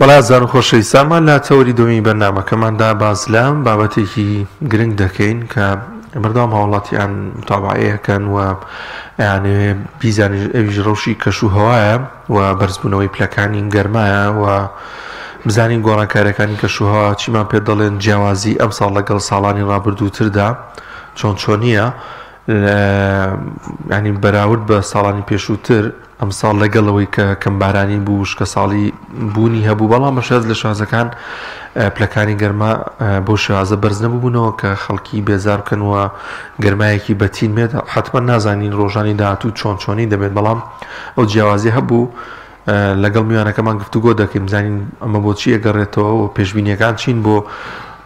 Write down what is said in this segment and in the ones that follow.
بەڵازان و خۆشەویستانمان لە تەوەری دومی بەرنامەکەماندا باز لەم بابەتێکی گرنگ دەکەین کە مردم هاوڵاتیان متابعەیەکەن و یانێ بیزانێ ئەویش ڕەوشی کەشوهەوایە و بەرزبوونەوەی پلەکانی گەرمایە و بزانین گۆڕانکاریەکانی کەشوهەوا چیمان پێ دەڵێن جیاوازی ئەم ساڵ لەگەڵ ساڵانی ڕابردووتردا چۆنیە ینی بەراورد بە ساڵانی پێشووتر ئەم ساڵ لەگەڵەوەی کە کەمبارانی بوو شکە ساڵی بوونی هەبوو بەڵام بەشێت لە شازەکان پلەکانی گەرما بۆ شازە بەرز نەبووبوونەوە کە خەڵکی بێزار بکەن و گەرمایەکی بەتین بێت حتمما نازانین ڕۆژانی داهاتوو چۆنی دەبێت بەڵام ئەو جیاوازی هەبوو لەگەڵ میوانەکەمان گفتوگۆ دەکەین بزانین ئەمە بۆچی ئەگەڕێتەوە و پێشبینیەکان چین بۆ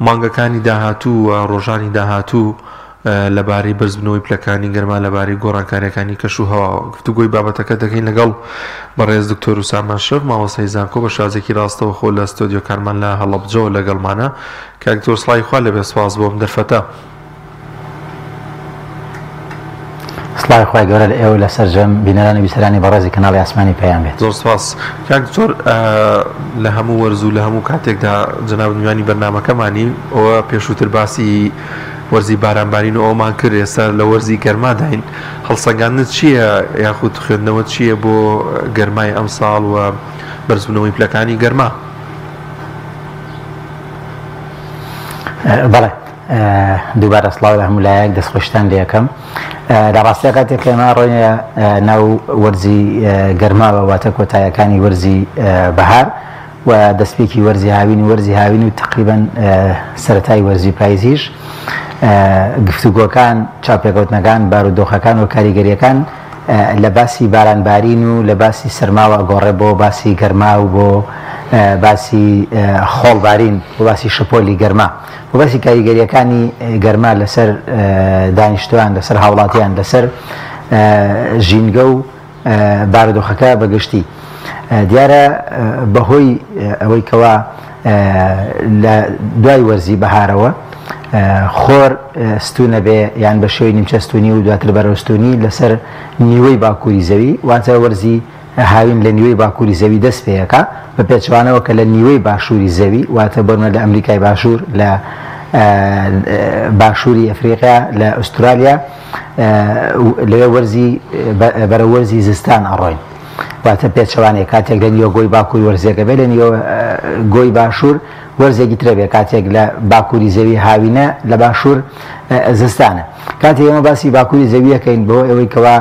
مانگەکانی داهاتوو و ڕۆژانی داهاتوو لەبارەی بەرزبوونەوەی پلەکانی گەرما لەبارەی گۆڕانکاریەکانی کەشوهەوا گفتوگۆی بابەتەکە دەکەین لەگەڵ بەڕێز دکتۆر وسامان شەف مامۆستای زانکۆ بە شازێکی ڕاستەوە خۆ لە ستۆدیۆ کارمان لە هەڵەبجەوە لەگەڵمانە کە دکتۆر سڵای خوا لەبێ سواز بۆم دەرفەتە سڵای خوای گەورە لە ئێوە لەسەر جەم بینەرانی بیسەرانی بەڕێزی کەناڵی ئاسمانی پێیان بێت. زۆر سپاس دکتۆر لە هەموو وەرز و لە هەموو کاتێکدا جەناب میوانی بەرنامەکەمانی ئەوە پێشووتر باسی وەرزی بارانبارین و ئەومان کرد ئێستا لە وەرزی گەرماداین هەڵسەنگاندنت چییە یاخود خوێندنەوە چییە بۆ گەرمای ئەم ساڵ و بەرزبوونەوەی پلەکانی گەرما؟ بەڵێ دووبارە سڵاو لە هەموو لایەک دەستخۆشتان لێ یەکەم لە ڕاستیە کاتێک ئێمە ڕۆینە ناو وەرزی گەرماوە واتە کۆتاییەکانی وەرزی بەهار و دەستپێکی وەرزی هاوین و تقریبا سەرەتای وەرزی پاییزیش گفتوگۆکان چاپێکەوتنەکان بارودۆخەکان و کاریگەریەکان لە باسی بارانبارین و لە باسی سەرماوە گۆڕێ بۆ باسی گەرما و بۆ باسی خۆڵبارین بۆ باسی شپۆلی گەرما بۆ باسی کاریگەریەکانی گەرما لەسەر دانیشتوان لەسەر هاوڵاتیان لەسەر ژینگە و بارودۆخەکە بەگشتی دیارە بەهۆی ئەوەی کەوا لە دوای وەرزی بەهارەوە خۆر ستونە بێ یان بە شێوەی نیمچەستونی و دواتر بەرەوستونی لەسەر نیوەی باکووری زەوی واتە وەرزی هاوین لە نیوەی باکووری زەوی دەست پێیەکە بە پێچوانەوە کە لە نیوەی باشووری زەوی واتە بۆنە لە ئەمریکای باشوور لە باشووری ئەفریقیا لە ئوسترالیا لەوێ وەرزی بەرە وەرزی زستان ئەڕۆین واتە پێچەوانێک کاتێک لە نیوە گۆی باکووری وەرزێکە بێ لە نیوە گۆی باشوور وەرزێکی ترە بێ کاتێک لە باکووری زەوی هاوینە لە باشوور زستانە کاتێک ئێمە باسی باکووری زەویەکەین بۆ ئەوەی کەوا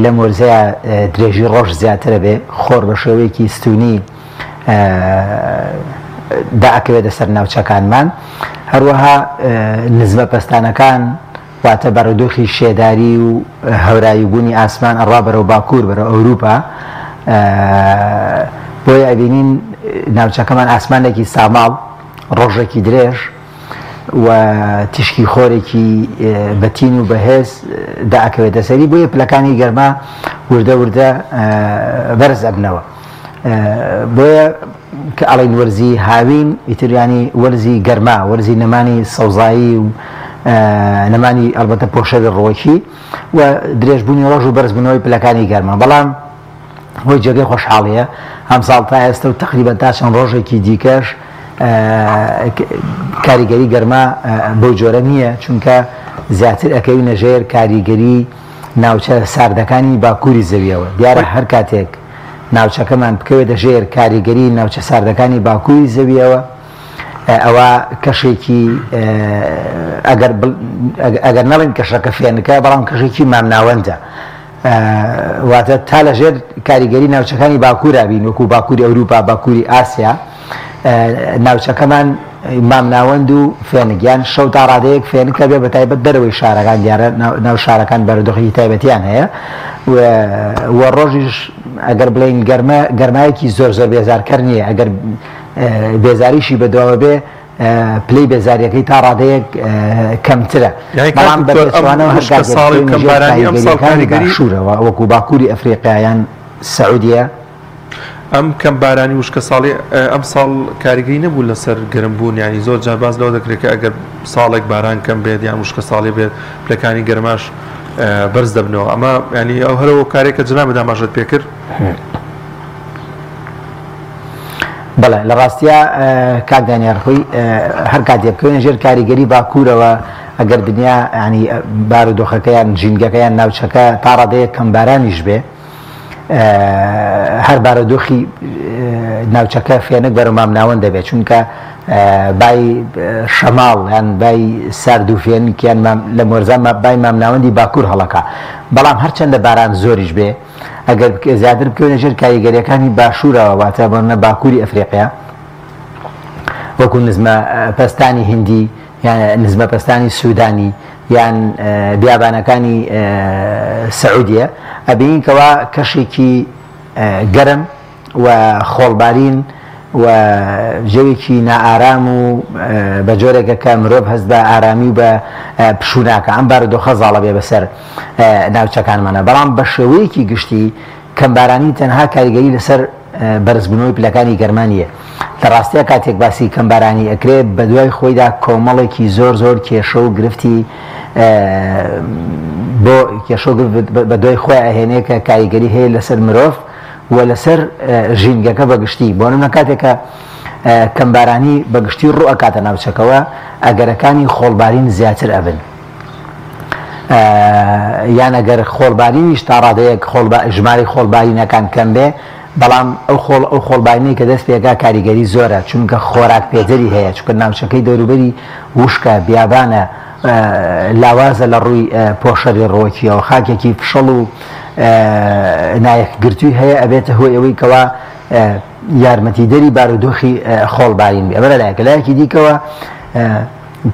لەم وەرزەیە درێژی ڕۆژ زیاترە بێ خۆر بە شێوەیەکی ستونی داکەوێتە سەر ناوچەکانمان هەروەها نزمە پەستانەکان واتە بەڕێدۆخی شێداری و هەورایی بوونی ئاسمان ئەڕوا بەرەو باکوور بەرەو ئەوروپا بۆی ئەبینین ناوچەکەمان ئاسمانێکی ساماڵ ڕۆژێکی درێژ و تیشکی خۆرێکی بەتین و بەهێز داکەوێتە سەری بۆیە پلەکانی گەرما وردە بەرز ئەبنەوە بۆیە کە ئەڵین وەرزی هاوین ئیتریانی وەرزی گەرما وەرزی نەمانی سەوزایی و نەمانی ئەلبەتە پۆشەوی ڕۆکی و درێژبوونی ڕۆژ و بەرزبوونەوەی پلەکانی گەرما بەڵام هۆی جێگەی خۆشحاڵیە ئەم ساڵ تا ئێستا و تقریبا تا چەند ڕۆژێکی دیکەش کاریگەری گەرما بەو جۆرە نییە چونکە زیاتر ئەکەوینە ژێر کاریگەری ناوچە ساردەکانی باکووری زەویەوە دیارە هەر کاتێک ناوچەکەمان بکەوێتە ژێر کاریگەری ناوچە ساردەکانی باکووری زەویەوە ئەوە کەشێکی ئەگەر نەڵێن کەشەکە فێنەکە بەڵام کەشێکی مامناوەندە واتە تا لە ژێر کاریگەری ناوچەکانی باکوورا بین وەکو باکووری ئەوروپا باکووری ئاسیا ناوچەکەمان مامناوەند و فێنگیان شەو تا ڕادەیەک فێنکە بێ بە تایبەت دەرەوەی شارەکان دیارە ناو شارەکان بەرەدۆخی تایبەتیان هەیە و ڕۆژیش ئەگەر بڵین گەرمایەکی زۆر بێزارکەر نییە ئەگەر بێزاریشی بەدواوە بێ پلەی بێزاریەکەی تا ڕادەیەک کەمترە بەڵام بەپێچوانەوە هەرگاریشورەوە وەکو باکووری ئەفریقایان سعودیە ئەم کەم بارانی وشکە ساڵی ئەم ساڵ کاریگەری نەبوو لەسەر گەرمبوون ینی زۆر جار باز لەوە دەکرێت کە ئەگەر ساڵێک باران کەم بێت یان وشکە ساڵی بێت پلەکانی گەرماش بەرز دەبنەوە ئەمە ینی ئەو هەرەوە کارێکە جنابە داماژت پێ کرد بەڵێ لە ڕاستیە کاک دانیارخۆی هەر کاتێ بکەوێنە ژێر کاریگەری باکوورەوە ئەگەر دنیا ینی بارودۆخەکەیان ژینگەکەیان ناوچەکە تا ڕادەیە کەمبارانیش بێ هەر بارودۆخی ناوچەکە فێنک بەرەو مامناوەند دەبێت چونکە بای شەماڵ یان بای سارد و فێنکیان لە مۆرزان بای مامناوەندی باکوور هەڵەکە بەڵام هەرچەندە باران زۆریش بێ ئەگەر زیاتر بکەونە ژێر کاریگەریەکانی باشوورەوە واتە بۆنە باکووری ئەفریقیا وەکو نزمە پەستانی هندی یان نزمە پەستانی سوودانی یان بیابانەکانی سعودیە ئەبینکەوە کەشێکی گەرم و خۆڵبارین و ژەوێکی نائارام و بە جۆرێکە کە مرۆڤ هەست بە ئارامی و بە پشووناکە ئەم بارودۆخە زاڵە بێ بەسەر ناوچەکانمانە بەڵام بە شێوەیەکی گشتی کەمبارانی تەنها کاریگەری لەسەر بەرزبوونەوەی پلەکانی گەرمانیە لە ڕاستیە کاتێک باسی کەمبارانی ئەکرێت بە دوای خۆیدا کۆمەڵێکی زۆر کێشە و گرفتی بۆ کێشە بە دوای خۆی ئەهێنێ کە کاریگەری هەیە لەسەر مرۆڤ و لەسەر ژینگەکە بەگشتی بۆ نمونە کاتێکە کەمبارانی بەگشتی ڕوو ئەکاتە ناوچەکەوە ئەگەرەکانی خۆڵبارین زیاتر ئەبن یان ئەگەر خۆڵبارینیش تا ڕادەیەک ژماری خۆڵبارینەکان کەم بێ بەڵام ئەو خۆڵبارینەی کە دەست پێکا کاریگەری زۆرە چونکە خۆراک پێدەری هەیە چونکە ناوچەکەی دەوروبەری وشکە بیابانە لاوازە لە ڕووی پۆشەری ڕۆکیەوە خاکێکی فشەڵ و نایەکگرتووی هەیە ئەبێتە هۆی ئەوەی کەوا یارمەتیدەری بارودۆخی خۆڵبارین بێ ئەمە لەلایەکە لایەکی دیکەوە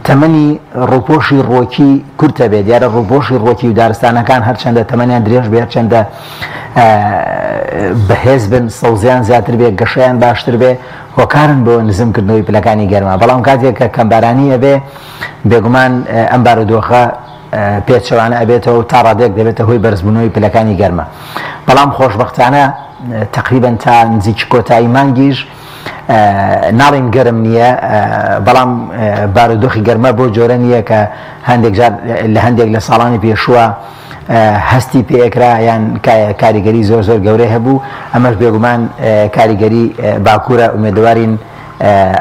تەمەنی ڕووپۆشی ڕۆکی کورتە بێت دیارە ڕووپۆشی ڕۆکی و دارستانەکان هەرچەندە تەمەنیان درێژ بێ هەرچەندە بەهێز بن سەوزیان زیاتر بێ گەشەیان باشتر بێ هۆکارن بۆ نزمکردنەوەی پلەکانی گەرما بەڵام کاتێک کە کەمبارانی ئەبێ بێگومان ئەم بارودۆخە پێچەوانە ئەبێتەوە تا ڕادێک دەبێتە هۆی بەرزبوونەوەی پلەکانی گەرمە بەڵام خۆشبەختانە تقریبەن تا نزیکی کۆتایی مانگیش ناڵین گەرم نییە بەڵام بارودۆخی گەرمە بۆ جۆرە نییە کە لە هەندێک لە ساڵانی پێشووە هەستی پێکرا یان کاریگەری زۆر گەورەی هەبوو ئەمەش بێگومان کاریگەری باکوورە ئومێدوارین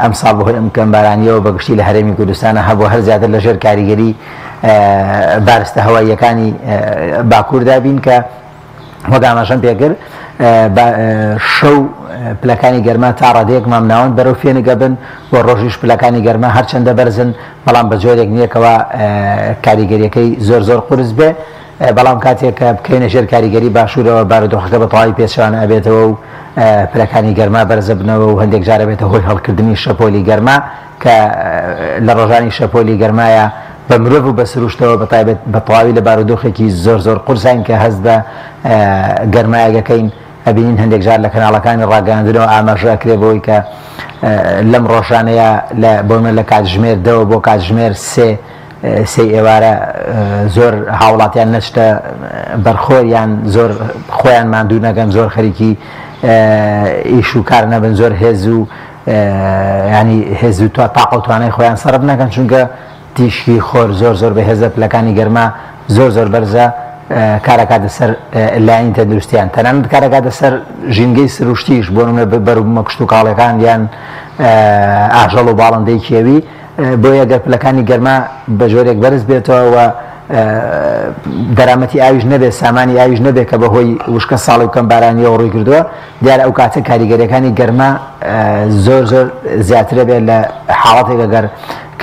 ئەم ساڵ بەهۆی ئەم کەمبارانیەوە بەگشتی لە هەرێمی کوردستانە هەبوو هەر زیاتر لەژێر کاریگەری بارستە هەواییەکانی باکووردا بین کە وەک ئاماژەم پێکرد شەو پلەکانی گەرما تا ڕادەیەک مامناوەند بەرەو فێنگە بن بۆ ڕۆژیش پلەکانی گەرما هەرچەندە بەرزن بەڵام بە جۆرێک نییەکەوە کاریگەریەکەی زۆر قورس بێ بەڵام کاتێک کە بکەینە ژێر کاریگەری باشوورەوە بارودۆخەکە بە تەواوی پێچەوانە ئەبێتەوە و پلەکانی گەرما بەرزە بنەوە و هەندێک جارە بێتە هۆی هەڵکردنی شەپۆلی گەرما کە لە ڕۆژانی شەپۆلی گەرمایە بە مرۆڤ و بە سروشتەوە بەتایبەت بە تەواوی لە بارودۆخێکی زۆر قورسین کە هەست بە گەرمایەکەین ئەبینین هەندێک جار لە کەناڵەکانی ڕاگەاندنەوە ئاماژە ئەکرێ بەوەی کە لەم ڕۆژانەیە بۆمە لە کاتژمێر 2 بۆ کاتژمێر 3 ئێوارە زۆر هاوڵاتیان نەچتە بەرخۆر یان زۆر خۆیان ماندوو نەگەن زۆر خەریکی ئیش و کار نەبن زۆر هێز و ینی هێز و تاق و توانای خۆیان سەرف نەکەن چونکە تیشکی خۆر زۆر بەهێزە پلەکانی گەرما زۆر بەرزە کارەکاتە سەر لایەنی تەندروستیان تەنانەت کارەکاتە سەر ژینگەی سروشتیش بۆ نمونە بەروبوومە کشت و کاڵەکان یان ئاژەڵ و باڵندەی کێوی بۆیە گەر پلەکانی گەرما بە جۆرێک بەرز بێتەوە و دەرامەتی ئاویش نەبێت سامانی ئاویش نەبێت کە بەهۆی وشکە ساڵی و کەمبارانیەوە ڕووی کردووە دیارە ئەو کاتە کاریگەریەکانی گەرما زۆر زیاترە بێت لە حاڵەتێک ئەگەر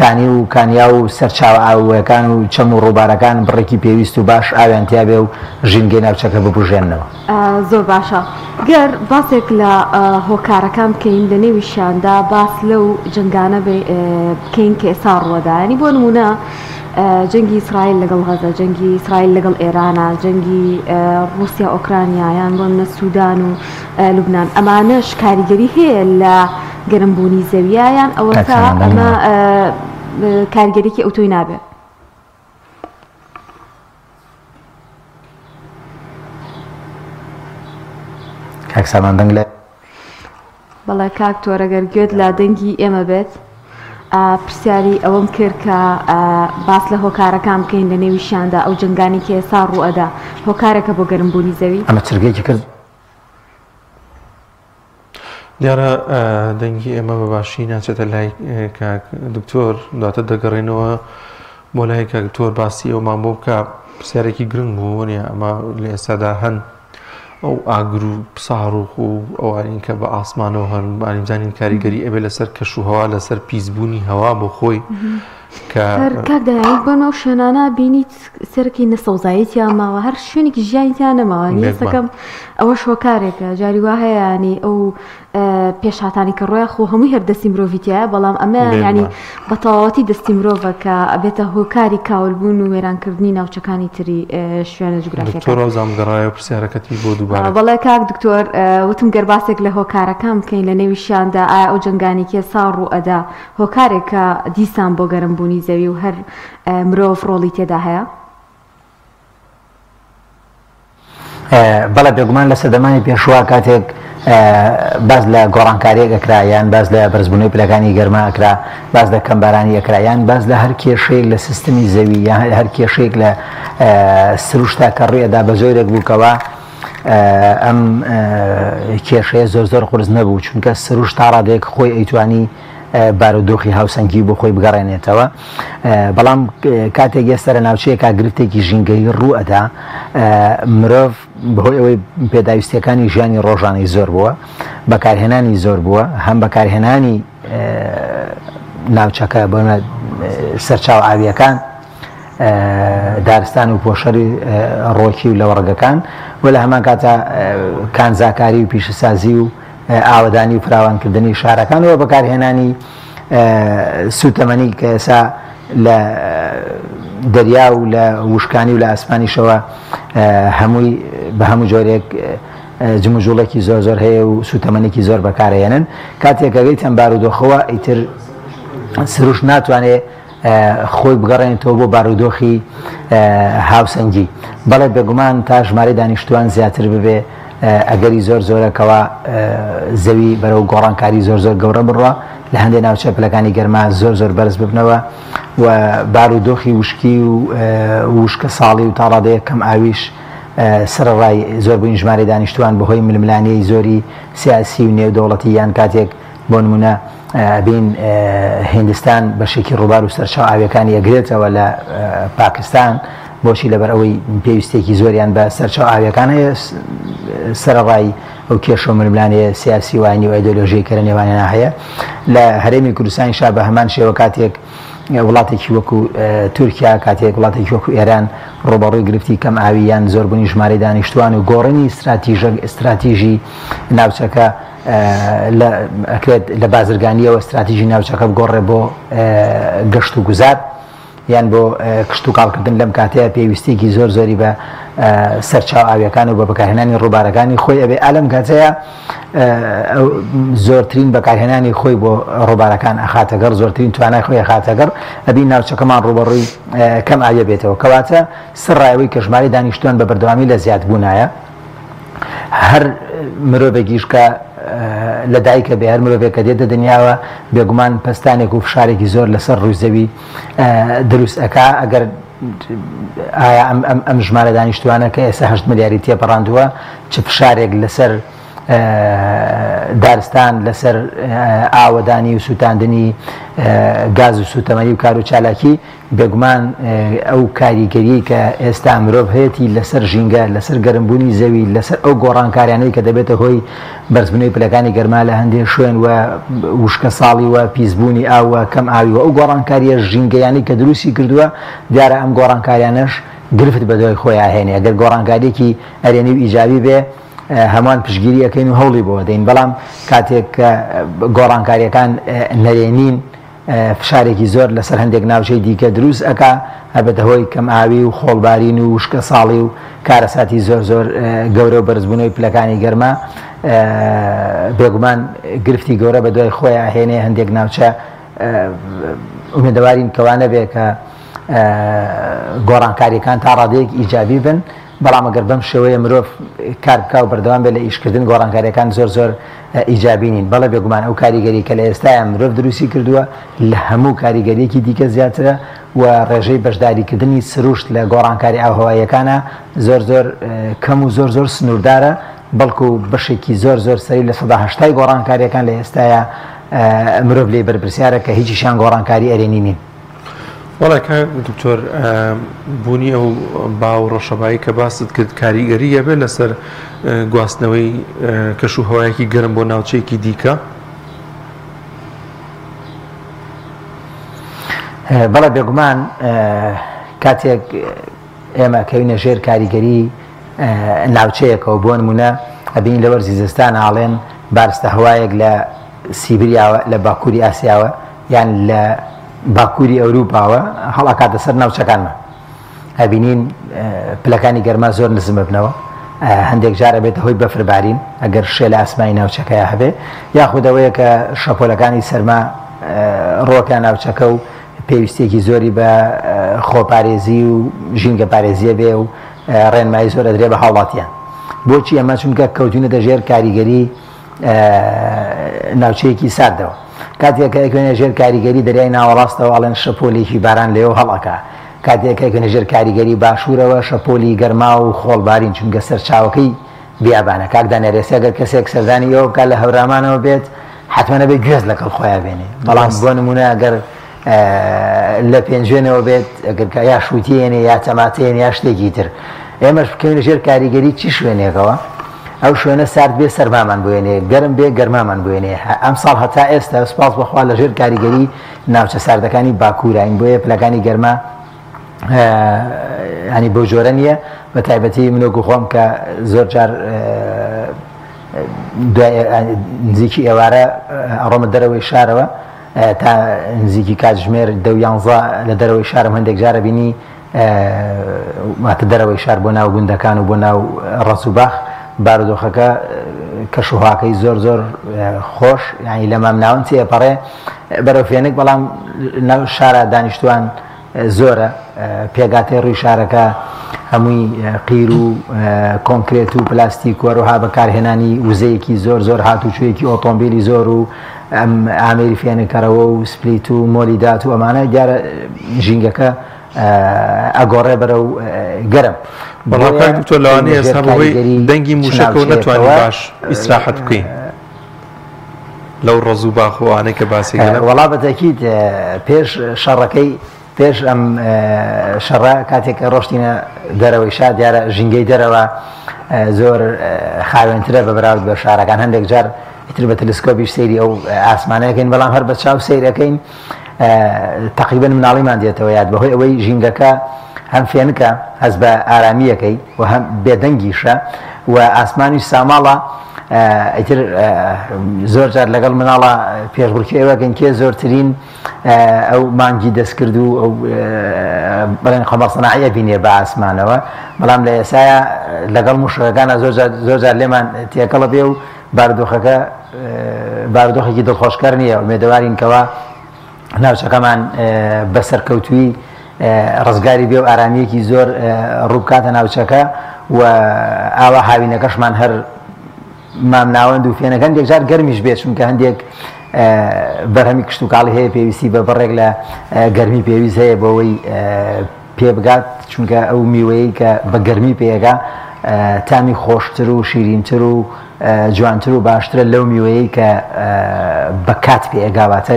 کانی و کانیا و سەرچاوە ئاوەکان و چەم و ڕووبارەکان بڕێکی پێویست و باش ئاویان تیا بێ و ژینگەی ناوچەکە ببوژێننەوە زۆر باشە گەر باسێک لە هۆکارەکان بکەین لە نێویشاندا باس لەو جنگانە بکەین کە ئێستا ڕوەدایانی بۆ نمونە جەنگی ئیسرائیل لەگەڵ غەزە جەنگی ئیسرائیل لەگەڵ ئێرانە جەنگی رووسیا ئۆکرانیا یان بۆ منە سوودان و لوبنان ئەمانەش کاریگەری هەیە لە گەرمبوونی زەویایان ئەوە تا ئەمە کاریگەریکی ئەوتۆی نابێت کاک سامان دەنگ لە بەڵێ کاک تۆرەگەر گوێت لە دەنگی ئێمە بێت پرسیاری ئەوەم کرد کە باس لە هۆکارەکان بکەین لە نێویشیاندا ئەو جنگانی کە ئێستا ڕوئەدا هۆکارێکە بۆ گەرمبوونی زەوی ئەمە چرگەیەکی کرد دیارە دەنگی ئێمە بەباشی ناچێتە لای کاک دکتۆر دواتر دەگەڕێنەوە بۆ لای کاک دکتۆر باسی ئەومان بۆ بکە پرسیارێکی گرنگ بوو نیە ئەمە لە ئێستادا هەن ئەو ئاگر و ساڕوخ و ئەوانین کە بە ئاسمانەوە هەن بانیزانین کاریگەری ئەبێ لەسەر کەشوهەوا لەسەر پیسبوونی هەوا بۆ خۆی کاک دەیانیت بۆنەوە ئەو شوێنانە بینیت سەرکی نەسەوزاییتیان ماوە هەر شوێنێکی ژیانیان نەماوە نیستەکەم ئەوە شۆکارێکە جاری وا هەیە ینی ئەو پێشهاتانی کە ڕۆیە خۆ هەمووی هەردەستی مرۆڤیتیایە بەڵام ئەمە ینی بە تەواوەتی دەستی مرۆڤە کە ئەبێتە هۆکاری کاولبوون و وێرانکردنی ناوچەکانی تری شوێنە جوگرافیەکە. دکتۆر زامگەڕایە پرسیارەکەتی بۆ دووبارە. بەڵێ کاک دکتۆر وتم گەرباسێک لە هۆکارەکان بکەین لە نێویشیاندا ئایا ئەو جنگانی کێ ساڕ و ئەدا هۆکارێکە دیسان بۆ گەرمبوونی زەوی و هەر مرۆڤ ڕۆڵی تێدا هەیە؟ بەڵێ بێگومان لە سەردەمانی پێشوە کاتێک باز لە گۆڕانکاریەک ئەکرا یان باز لە بەرزبوونەوەی پلەکانی گەرما ئەکرا باز لە کەمبارانی ئەکرا یان باز لە هەر کێشەیەک لە سیستمی زەوی یان هەر کێشەیەک لە سروشتا کە ڕێدا بە زۆرێک بووکەوە ئەم کێشەیە زۆر قورس نەبوو چونکە سروش تا ڕادێک خۆی ئەیتوانی بارودۆخی هاوسەنگی بۆ خۆی بگەڕێنێتەوە بەڵام کاتێک ئێستا لە ناوچەیەکا گرفتێکی ژینگەی ڕوو ئەدا مرۆڤ بەهۆی ئەوەی پێداویستیەکانی ژیانی ڕۆژانەی زۆر بووە بەکارهێنانی زۆر بووە هەم بەکارهێنانی ناوچەکە بۆ سەرچاو ئاویەکان دارستان و پۆشەری ڕۆکی و لە وەڕگەکان و لە هەمان کاتە کانزاکاری و پیشەسازی و ئاوەدانی و فراوانکردنی شارەکانەوە بەکارهێنانی سوتەمەنی کە ئێسا لە دەریا و لە وشکانی و لە ئاسمانیشەوە هەمووی بە هەموو جۆرێک جموجوڵێکی زۆر هەیە و سوتەمەنێکی زۆر بەکارهێنن کاتێکەگەی تەم بارودۆخەوە ئیتر سروش ناتوانێت خۆی بگەڕێنێتەوە بۆ بارودۆخی هاوسەنگی بەڵێ بێگومان تا ژمارەی دانیشتوان زیاتر ببێ ئەگەری زۆرەکەوە زەوی بەرەو گۆڕانکاری زۆر گەورە بڕوە لە هەندێک ناوچە پلەکانی گەرما زۆر بەرز ببنەوە و بارودۆخی وشکی و وشکە ساڵی و تا ڕادەیە کەم ئاویش سەرڕای زۆربووین ژمارەی دانیشتوان بەهۆی ململانەی زۆری سیاسی و نێودەوڵەتی یان کاتێک بۆ نمونە بین هیندستان بەشێکی ڕووبار و سەرچاو ئاویەکانی ئەگرێتەوە لە پاکستان بۆچی لەبەر ئەوەی پێویستێکی زۆریان بە سەرچاو ئاویەکان هەیە سەرڕای ئەو کێشە و ململانەیە سیاسی وانی و ئایدۆلۆژیی کە لە نێوانیان هەیە لە هەرێمی کوردستانیشا بە هەمان شێوە کاتێک وڵاتێکی وەکو تورکیا کاتێک وڵاتێکی وەکو ئێران ڕۆبەڕووی گرفتی کەم ئاویان زۆربوونی ژمارەی دانیشتوان و گۆڕینی استراتیژی ناوچەکە ئەکرێت لە بازرگانیەوە استراتیژی ناوچەکە بگۆڕێ بۆ گەشت و گوزار یان بۆ کشت و کاڵکردن لەم کاتەیە پێویستێکی زۆری بە سەرچاو ئاویەکان و بە بەکارهێنانی ڕووبارەکانی خۆی ئەبێ ئالەم کاتەیە زۆرترین بەکارهێنانی خۆی بۆ ڕووبارەکان ئەخاتەگەڕ زۆرترین توانای خۆی ئەخاتەگەڕ ئەبین ناوچەکەمان ڕوبەڕووی کەم ئاویە بێتەوە کەواتە سڕایەوەی کە ژمارەی دانیشتوان بە بەردەوامی لە زیادبوونایە هەر مرۆڤێکیش کە لە دایکە بێ هەر مرۆڤێکە دێتە دنیاوە بێگومان پستانێک و فشارێکی زۆر لەسەر ڕووزەوی دروست ئەکا ئەگەر ئایا ئەم ژمارە دانیشتوانە کە ئێستا 8 ملیاری تێپەڕاندووە چ فشارێک لەسەر دارستان لەسەر ئاوەدانی و سووتاندنی گاز و سوتەمەنی و کار و چالاکی بێگومان ئەو کاریگەری کە ئێستا مرۆڤ هەیەی لەسەر ژینگە لەسەر گەرمبوونی زەوی لەسەر ئەو گۆڕانکاریانەی کە دەبێتە هۆی بەرزبوونەوەی پلەکانی گەرما لە هەندێک شوێن و وشکە ساڵی وە پیسبوونی ئاوە کەم ئاوی وە ئەو گۆڕانکاریە ژینگەیانی کە دروستی کردووە دیارە ئەم گۆڕانکاریانەش گرفت بەدوای خۆی هێنێ ئەگەر گۆڕانکاریێکی ئەرێنی و ئیجابی بێ هەمان پشگیری ئەەکەین و هەوڵی بۆ دەین بەڵام کاتێک کە گۆڕانکاریەکان نەرێنین فشارێکی زۆر لەسەر هەندێک ناوچەی دیکە دروست ئەکا هەبێتە هۆی کەم ئاوی و خۆڵبارین و وشکە ساڵی و کارەساتی زۆر گەورە و بەرزبوونەوەی پلەکانی گەرما بێگومان گرفتی گەورە بە دوای خۆی هێنێ هەندێک ناوچە ئومێدەوارین کەوانە بێ کە گۆڕانکاریەکان تا ڕادەیەک ئیجابی بن بەڵام ئەگەر بەم شێوەیە مرۆڤ کار بکا و بەردەوام بێ لە ئیشکردن گۆڕانکاریەکان زۆر ئیجابی نین بەڵێ بێگومان ئەو کاریگەری کە لە ئێستاە مرۆڤ دروستی کردووە لە هەموو کاریگەریەکی دیکە زیاترە و ڕێژەی بەشداریکردنی سروشت لە گۆڕانکاری ئاوهەواییەکانە زۆر کەم و زۆر سنووردارە بەڵکو بەشێکی زۆر زۆر سەری لە 1970 گۆڕانکاریەکان لە ئێستاە مرۆڤ لێ بەرپرسیارە کە هیچیشان گۆڕانکاری ئەرێنی نین. وەڵێکە دکتۆر بوونی ئەو باو ڕەشەبایی کە باست کرد کاریگەریە بێت لەسەر گواستنەوەی کەش و هەوایەکی گەرم بۆ ناوچەیەکی دیکە؟ بەڵێ بێگومان کاتێک ئێمە کەوینە ژێر کاریگەری ناوچەیەکەوە بۆ نمونە ئەبین لە وەرزی زستان ئاڵێن بارستە هەوایەک لە سیبریاوە لە باکووری ئاسیاوە یان لە باکووری ئەوروپاوە هەڵاکاتە سەر ناوچەکانمە ئەبینین پلەکانی گەرما زۆر نزم ببنەوە هەندێک جارە بێت هۆی بەفربارین ئەگەر شێ لە ئاسمانی ناوچەکەیە هەبێ یاخودەوەیە کە شەپۆلەکانی سەرما ڕۆکە ناوچەکە و پێویستێکی زۆری بە خۆپارێزی و ژینگە پارێزیە بێ و ڕێنمایی زۆر ئەدرێ بە هاوڵاتیان بۆچی ئەمە چونکە کەوتونە دەژێر کاریگەری ناوچەیەکی ساردەوە کاتێک ئەکوێنە ژێر کاریگەری دەریای ناوەڕاستەوە ئەڵێن شەپۆلێکی باران لێەوە هەڵەکە کاتێک ئەکوێنە ژێر کاریگەری باشوورەوە شەپۆلی گەرما و خۆڵبارین چونکە سەرچاوەکەی بیابانە کاکدانە ڕێسی ئەگەر کەسێک سەردانی ئەوە بکات لە هەورامانەوە بێت حتممە نەبێت گوێز لەگەڵ خۆیان بێنێ بەڵام بۆ نمونە ئەگەر لە پێنجێنەوە بێت ئەگەر یا شووتێنێ یا تەماتێن یا شتێکی تر ئێمەش بکەوینە ژێر کاریگەری چی شوێنێکەوە ئەو شوێنە سارد بێ سەرمامان بوێنێ گەرم بێ گەرمامان بوێنێ ئەم ساڵ هەتا ئێستا سپاس بەخوا لە ژێر کاریگەری ناوچە ساردەکانی باکوورین بۆیە پلەکانی گەرما ینی بۆ جۆرە نییە بە تایبەتی منۆگو خۆم کە زۆر جار نزیکی ئێوارە ئەڕۆمە دەرەوەی شارەوە تا نزیکی کاتژمێر 11 لە دەرەوەی شارم هەندێک جارە بینی ماتە دەرەوەی شار بۆ ناو گوندەکان و بۆ ناو ڕەسوباخ بارودۆخەکە کەشوهاکەی زۆر زۆر خۆش یعنی لە مام ناون چێپەڕێ بەرەو فێنک بەڵام ناو شارە دانیشتوان زۆرە پێگاتێ ڕووی شارەکە هەمووی قیر و کۆنکرێت و پلاستیک وەروها بەکارهێنانی وزەیەکی زۆر زۆر هاتوچوویەکی ئۆتۆمبیلی زۆر و ئەم ئامێری فێنەکەرەوە و سپلیت و مۆلیدات و ئەمانە دیارە ژینگەکە ئەگۆڕێ بەرەو گەرم بەڵام دکتۆر لەوانەیە ئێستا بەهۆی دەنگی موشەکە و نەتوانین باش ئیسراحەت بکەین لەو ڕەز و باخۆوانەی کە باسی وەڵا بەتەکیت پێش شەڕەکەی پێش ئەم شەڕە کاتێک ڕۆشتینە دەرەوەی شار دیارە ژینگەی دەرەوە زۆر خاوێنترە بە بەراورد بە شارەکان هەندێک جار ئیتر بە تەلسکۆپیش سەیری ئەو ئاسمانەکەین بەڵام هەر بە چاو سەیرەکەین تقریبا مناڵیمان دێتەوە یاد بەهۆی ئەوەی ژینگەکە هەم فێنکە هەز بە ئارامیەکەی و هەم بێدەنگیشە و ئاسمانیش ساماڵە ئیتر زۆر جار لەگەڵ مناڵە پێشبڕکی ئێوەکەن کێ زۆرترین ئەو مانگی دەستکرد و ئەو بەڵێن خەمەڵسەناعیە بینێ بە ئاسمانەوە بەڵام لە ئێسایە لەگەڵ موشەکانە زۆر جار لێمان تێکەڵە بێ و بارودۆخەکە بارودۆخێکی دڵخۆشکەر نییە ومێدەوارین کەوە ناوچەکەمان بەسەرکەوتووی ڕزگاری بێ و ئارامیەکی زۆر ڕووبکاتە ناوچەکە و ئاوا هاوینەکەشمان هەر مام ناوەند و فێنەکە هەندێک جار گەرمیش بێت چونکە هەندێک بەرهەمی کشت و کاڵی هەیە پێویستی بە بەڕێک لە گەرمی پێویست هەیە بۆەوەی پێ بگات چونکە ئەو میوەیە کە بە گەرمی پێگا تامی خۆشتر و شیرینتر و جوانتر و باشترە لەو میوەیە کە بە کات پێگاواتە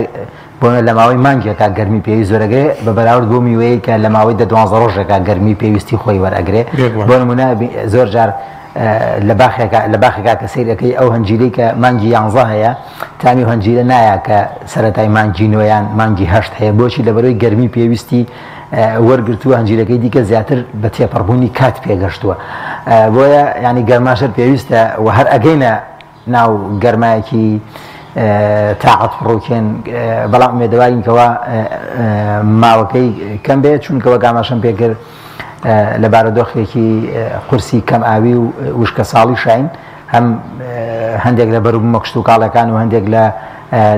بۆ لە ماوەی مانگێکا گەرمی پێویست زۆرەگرێ بە بەراورد بۆ میوەیە کە لە ماوەی 12 ڕۆژێکا گەرمی پێویستی خۆی وەرەگرێ بۆ نمونە زۆر جار لە باخێکا کە سیرەکەی ئەو هەنجیرەی کە مانگی 11 هەیە تامی هەنجیرە نایە کە سەرەتای مانگی نۆیان مانگی 8 هەیە بۆچی لەبەرەوەی گەرمی پێویستی وەرگرتووە هەنجیرەکەی دیکە زیاتر بە تێپەڕبوونی کات پێگەشتووە بۆیە ینی گەرماشەر پێویستە و هەر ئەگەینە ناو گەرمایەکی تاعەت ڕووکێن بەڵام مێدەوارین کەەوە ماوەکەی کەم بێت چونکەوە گاماشەم پێکرد لە بارودۆخێکی قورسی کەم ئاوی و وشکە ساڵی شاین هەم هەندێک لە بەروبوومە کشت و کاڵەکان و هەندێک لە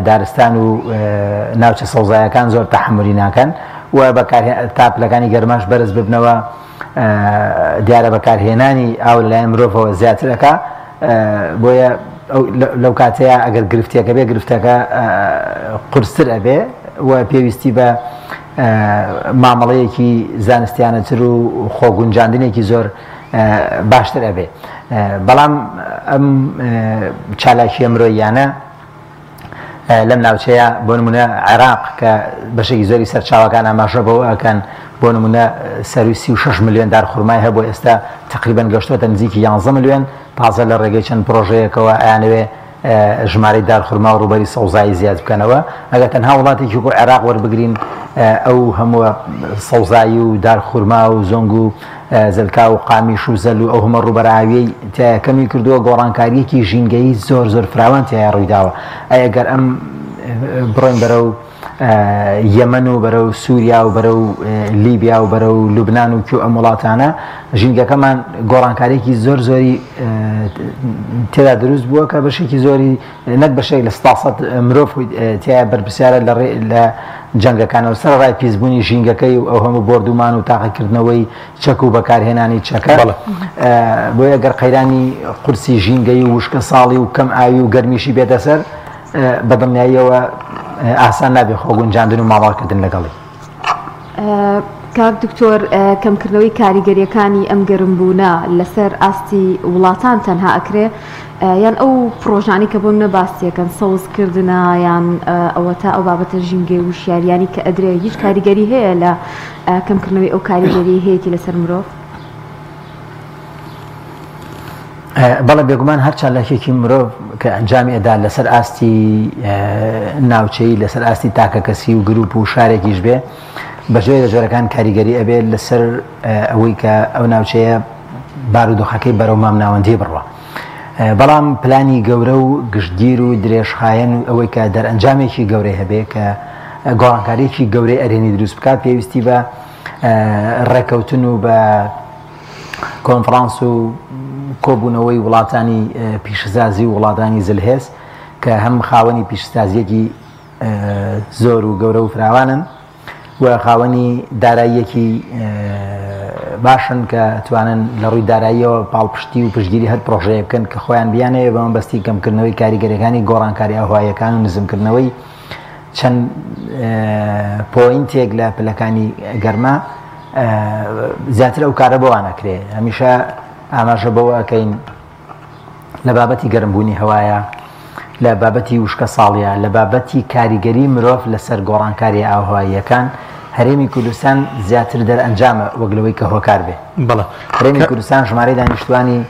دارستان و ناوچە سەوزایەکان زۆر تەحملی ناکەن و تاپلەکانی گەرماش بەرز ببنەوە دیارە بەکارهێنانی ئاو لەلایەن مرۆڤەوە زیاترەکە بۆیە لەو کاتەیە ئەگەر گرفتیەکە بێ گرفتەکە قورستر ئەبێ و پێویستی بە مامەڵەیەکی زانستیانەتر و خۆگونجاندنێکی زۆر باشتر ئەبێ بەڵام ئەم چالاکی ئەمرۆیانە لەم ناوچەیە بۆ نمونە عێراق کە بەشێکی زۆری سەرچاوەکان ئاماژە بەوە ئەکەن بۆ نمونە سەرویسی و 6 ملیۆن دارخورمای هەبوو ئێستا تقریبان گەشتوتە نزیکی 11 ملیۆن تازە لە ڕێگەی چەند پرۆژەیەکەوە ئەیانەوێ ژمارەی دارخورما و ڕوبەری سەوزایی زیاد بکەنەوە ئەگەر تەنها وڵاتێکی وەکو عێراق وەربگرین ئەو هەموو سەوزایی و دارخورما و زۆنگ و زەلکا و قامیش و زەل و ئەو هەمە ڕوبەرایەوەی تایە کەمی کردووە گۆڕانکاریەکی ژینگەیی زۆر زۆر فراوان تایە ڕوویداوە ئەگەر ئەم بڕۆین بەرە و یەمەن و بەرە و سووریا و بەرە و لیبیا و بەرە و لوبناان و ئەم وڵاتانە ژینگەکەمان گۆڕانکاریێکی زۆر زۆری تێدا دروست بووە کە بەشێکی زۆری نەک بەشێک لە 100 مرۆڤ تایە بەرپرسیارە لە جەنگەکانەوە سەر ڕای پیسبوونی ژینگەکەی و ئەو هەموو بردومان و تاقیکردنەوەی چەک و بەکارهێنانی چەکە بۆیە گەر قەیرانی قورسی ژینگەی و وشکە ساڵی و کەم ئاوی و گەرمیشی بێتە سەر بەدڵنیاییەوە ئاسان نابێ خۆگونجاندن و ماڵاکردن لەگەڵی کاک دکتۆر کەمکردنەوەی کاریگەریەکانی ئەم گەرمبوونە لەسەر ئاستی وڵاتان تەنها ئەکرێ یان ئەو پرۆژانی کە بۆم نەباستیەکەن سەوزکردنە یان ئەوە تا ئەو بابەتە ژینگەی و شیاریانی کە ئەدرێ هیچ کاریگەری هەیە لە کەمکردنەوەی ئەو کاریگەری هەیەی لەسەر مرۆڤ بەڵێ بێگومان هەر چالاکێکی مرۆڤ کە ئەنجامی ئەدا لەسەر ئاستی ناوچەی لەسەر ئاستی تاکە کەسی و گروپ و شارێکیش بێ بەژێر لە جۆرەکان کاریگەری ئەبێت لەسەر ئەوەی کە ئەو ناوچەیە بارودۆخەکەی بەرەو مامناوەندی بڕوە بەڵام پلانی گەورە و گشتگیر و درێژخایەن و ئەوەی کە دەرئەنجامێکی گەورەی هەبێ کە گۆڕانکاریێکی گەورەی ئەرێنی دروست بکات پێویستی بە ڕێکەوتن و بە کۆنفرانس و کۆبوونەوەی وڵاتانی پیشەسازی و وڵاتانی زلهێز کە هەم خاوەنی پیشەسازیەکی زۆر و گەورە و فراوانن و خاوەنی داراییەکی باشن کە توانن لە ڕووی داراییەوە پاڵپشتی و پشتگیری هەر پرۆژەیە بکەن کە خۆیان بیانەیە بە مەبەستی کەمکردنەوەی کاریگەریەکانی گۆڕانکاری ئاهواییەکان و نزمکردنەوەی چەند پۆینتێک لە پلەکانی گەرما زیاتر ئەو کارە بۆوان ئەکرێ هەمیشە ئاماژە بەوە ئەکەین لە بابەتی گەرمبوونی هەوایە لە بابەتی وشکە ساڵیە لە بابەتی کاریگەری مرۆڤ لەسەر گۆڕانکاری ئاوهواییەکان هەرێمی کوردستان زیاتر دەرئەنجامە وەگلەوەی کە هۆکار بێ هەرێمی کوردستان ژمارەی دانیشتوانی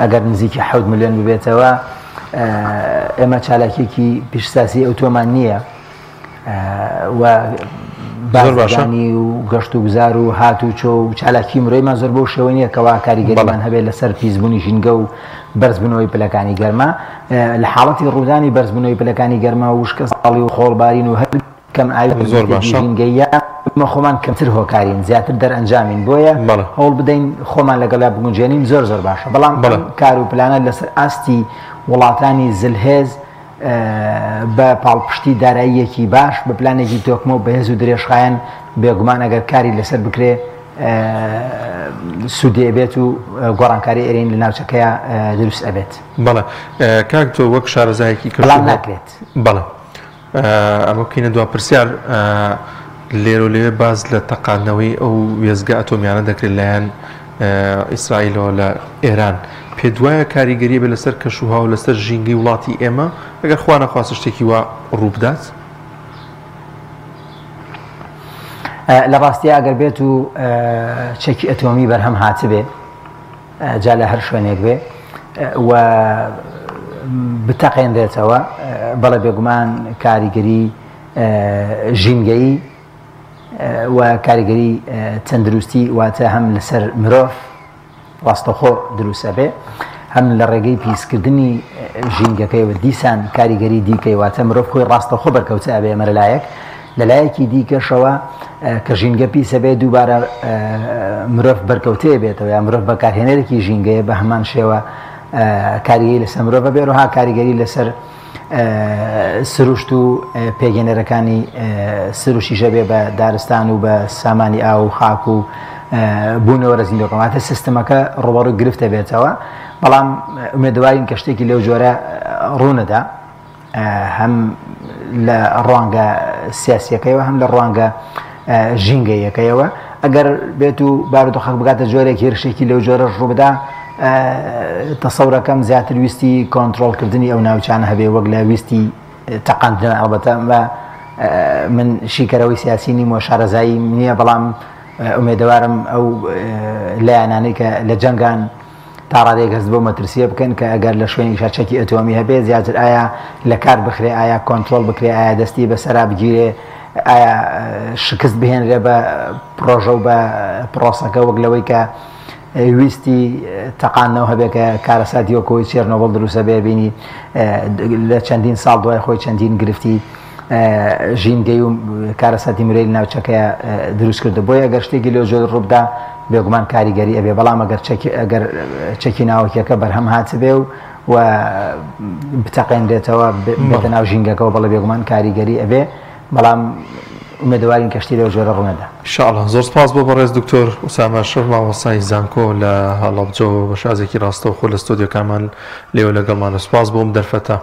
ئەگەر نزیکی 7 ملیۆن ببێتەوە ئێمە چالاکێکی پیشسازی ئەوتۆمان نییە و بازرگانی و گەشت و گوزار و هات و چۆ و چالاکی مرۆیمان زۆر بۆ شێوەی نییە کەوا کاریگەریمان هەبێت لەسەر پیسبوونی ژینگە و بەرزبوونەوەی پلەکانی گەرما لە حاڵەتی ڕوودانی بەرزبوونەوەی پلەکانی گەرما و وشکە ساڵی و خۆڵبارین و هەر کەم ئاوی ژینگەیە خۆمان کەمتر هۆکارین زیاتر دەرئەنجامین بۆیە هەوڵ بدەین خۆمان لەگەڵا بگونجێنین زۆر زۆر باشە بەڵام کار و پلانە لەسەر ئاستی وڵاتانی زلهێز بە پاڵپشتی داراییەکی باش بە پلانێکی تۆکمە و بەهێز و درێژخایەن بێگومان ئەگەر کاری لەسەر بکرێ سوودێ بێت و گۆڕانکاری ئێرین لە ناوچەکەیە دروست ئەبێت بەڵێ کاک تۆ وەک شارەزایەکی بەڵام ناکرێت بەڵێ ئەمە بکەینە دوا پرسیار لێرە و لێوێ باز لە تەقاندنەوەی ئەو وێزگە ئەتۆمیانە دەکرێت لایەن ئیسرائیلەوە لە ئێران پێ دوایە کاریگەری بێ لەسەر کەشوها و لەسەر ژینگەی وڵاتی ئێمە ئەگەر خوا نەخواستە شتێکی وا ڕووبدات لە ڕاستیە ئەگەر بێت و چەکی ئەتۆمی بەرهەم هاتبێ جا لە هەر شوێنێک بێ و بتەقێنرێتەوە بەڵێ بێگومان کاریگەری ژینگەیی و کاریگەری تەندروستی واتە هەم لەسەر مرۆڤ ڕاستەخۆ دروستە بێ هەم لە ڕێگەی پیسکردنی ژینگەکەیەوە دیسان کاریگەری دیکەی واتە مرۆڤ خۆی ڕاستەخۆ بەرکەوتە ئەبێ ئەمە لەلایەک لەلایەکی دیکەشەوە کە ژینگە پیسە بێ دووبارە مرۆڤ بەرکەوتەیە بێتەوە یا مرۆڤ بەکارهێنەرێکی ژینگەیە بە هەمان شێوە کاریگەری لەسەر مرۆڤ بێ و ها کاریگەری لەسەر سروشت و پێگەنەرەکانی سروشیشە بێ بە دارستان و بە سامانی ئاو و خاک و بوونەوە رەزیندۆکەماتە سیستەمەکە ڕۆبەڕووی گرفتە بێتەوە بەڵام ئومێدوارین کە شتێکی لەو جۆرە ڕوونەدا هەم لە ڕوانگە سیاسیەکەیەوە هەم لە ڕوانگە ژینگەیەکەیەوە ئەگەر بێت و بارودۆخەک بگاتە جۆرێک هێرشێکی لەو جۆرە ڕوو بدا تەسەورەکەم زیاتر ویستی کۆنتترۆلکردنی ئەو ناوچانە هەبێ وەک لە ویستی تەقاندن ئەڵبەتە من شیکەرەوەی سیاسی نیم و شارەزایی نییە بەڵام ئومێدەوارم ئەو لایەنانەی کە لە جەنگان تا ڕادێک هەست بۆ مەترسیە بکەن کە ئەگەر لە شوێنی شەچێکی ئەتۆمی هەبێ زیاتر ئایا لە کار بخرێ ئایا کۆنتترۆل بکرێ ئایا دەستی بەسەرا بگیرێ ئایا شکست بهێنرێ بە پرۆژە و بە پرۆسەکە وەک لەوەی کە ویستی تەقاندنەوە هەبێ کە کارەساتی وەکەوەی چێرنۆبڵ دروستە بێ بینی لە چەندین ساڵ دوای خۆی چەندین گرفتی ژینگەی و کارەساتی مرۆیی ناوچەکەیە دروست کردو بۆیە ئەگەر شتێکی لەو جۆر ڕووبدا بێگومان کاریگەری ئەبێ بەڵام ئەگەر چەکی ناوەکیەکە بەرهەم هاتبێ و بتەقێنرێتەوە بێتە ناو ژینگەکەەوە بەڵە بێگومان کاریگەری ئەبێ بەڵام ئومێدەوارین کەشتی لەو جۆرە ڕوونەدا ئینشاءالله. زۆر سپاس بۆ بەڕێز دکتۆر ئوسامە شەر مامۆستای زانکۆ لە هەڵەبجە و بە شازێکی ڕاستە و خۆ لە ستۆدیۆکانمان لێوە لەگەڵمان. سپاس بۆم دەرفەتە.